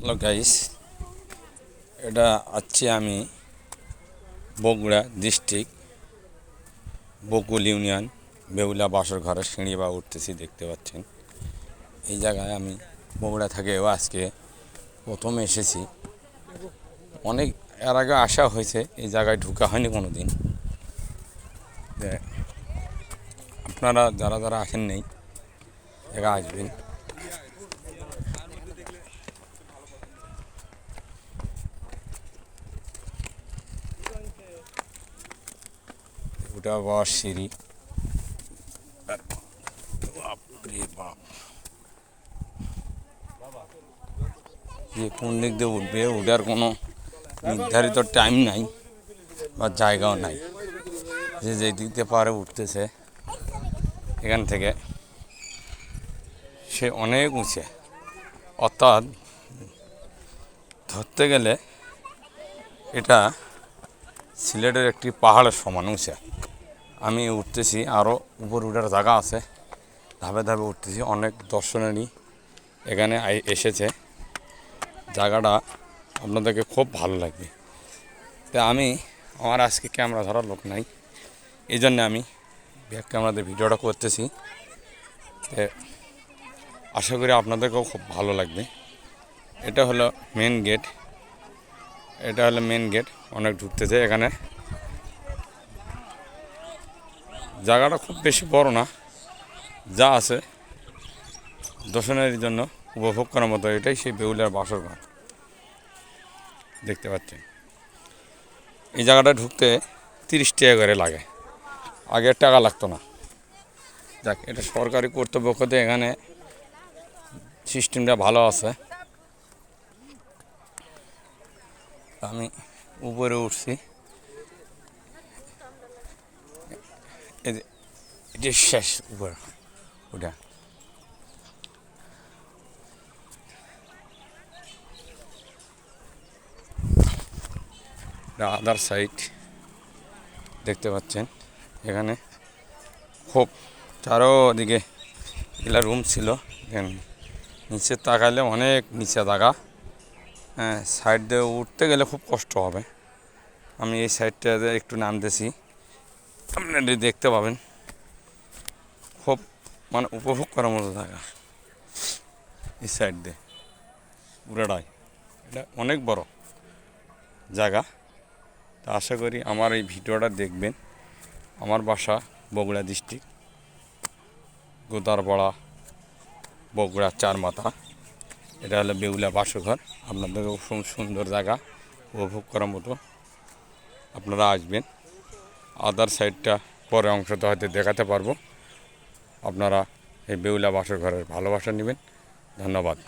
Hello guys, এটা আছি আমি বগুড়া ডিস্ট্রিক্ট বকুল ইউনিয়ন বেউলা বাসর ঘরের সিঁড়ি বা উঠতেছি, দেখতে পাচ্ছেন। এই জায়গায় আমি বগুড়া থেকেও আজকে প্রথম এসেছি। অনেক এর আগে আসা হয়েছে, এই জায়গায় ঢোকা হয়নি কোনো দিন। আপনারা যারা যারা আসেন নেই জায়গা আসবেন। ওটা বাস সিঁড়ি, বাপরে বাপ, যে কোন দিক দিয়ে উঠবে ওটার কোনো নির্ধারিত টাইম নাই বা জায়গাও নাই। যে যেই দিক দিয়ে পারে উঠতেছে এখান থেকে সে অনেক উঁচে, অর্থাৎ ধরতে গেলে এটা সিলেটের একটি পাহাড়ের সমান উঁচে। আমি উঠতেছি, আরও উপর উঠার জায়গা আছে, ধাপে ধাপে উঠতেছি। অনেক দর্শনার্থী এখানে এসেছে, জায়গাটা আপনাদেরকে খুব ভালো লাগবে। তো আমার আজকে ক্যামেরা ধরার লোক নাই, এই জন্যে আমি ব্যাক ক্যামেরাতে ভিডিওটা করতেছি। তো আশা করি আপনাদেরকেও খুব ভালো লাগবে। এটা হলো মেন গেট, অনেক ঢুকতেছে এখানে। জায়গাটা খুব বেশি বড় না, যা আছে দর্শনার্থীর জন্য উপভোগ করার মতো। এটাই সেই বেউলার বাসর ঘর, দেখতে পাচ্ছেন। এই জায়গাটা ঢুকতে 30 টাকা করে লাগে, আগে টাকা লাগতো না। যাক, এটা সরকারি কর্তৃপক্ষতে এখানে সিস্টেমটা ভালো আছে। আমি উপরে উঠছি, এটি শেষ উপরে ওটা। আদার সাইড দেখতে পাচ্ছেন। এখানে খুব চারোদিকে এগুলা রুম ছিল। নিচে তাকাইলে অনেক নিচে জায়গা, হ্যাঁ। সাইড দিয়ে উঠতে গেলে খুব কষ্ট হবে। আমি এই সাইডটাতে একটু নামতেছি, আপনারা দেখতে পাবেন। খুব মানে উপভোগ করার মতো জায়গা এই সাইড দিয়ে পুরোটাই। এটা অনেক বড় জায়গা। তা আশা করি আমার এই ভিডিওটা দেখবেন। আমার বাসা বগুড়া ডিস্ট্রিক্ট গোদারপাড়া, বগুড়া 4 মাথা। এটা হলো বেউলা বাসঘর। আপনাদেরও খুব সুন্দর জায়গা, উপভোগ করার মতো। আপনারা আসবেন। আদার সাইডটা পরে অংশটা হয়তো দেখাতে পারবো। আপনারা এই বেউলা বাসঘরের ভালোবাসা নেবেন। ধন্যবাদ।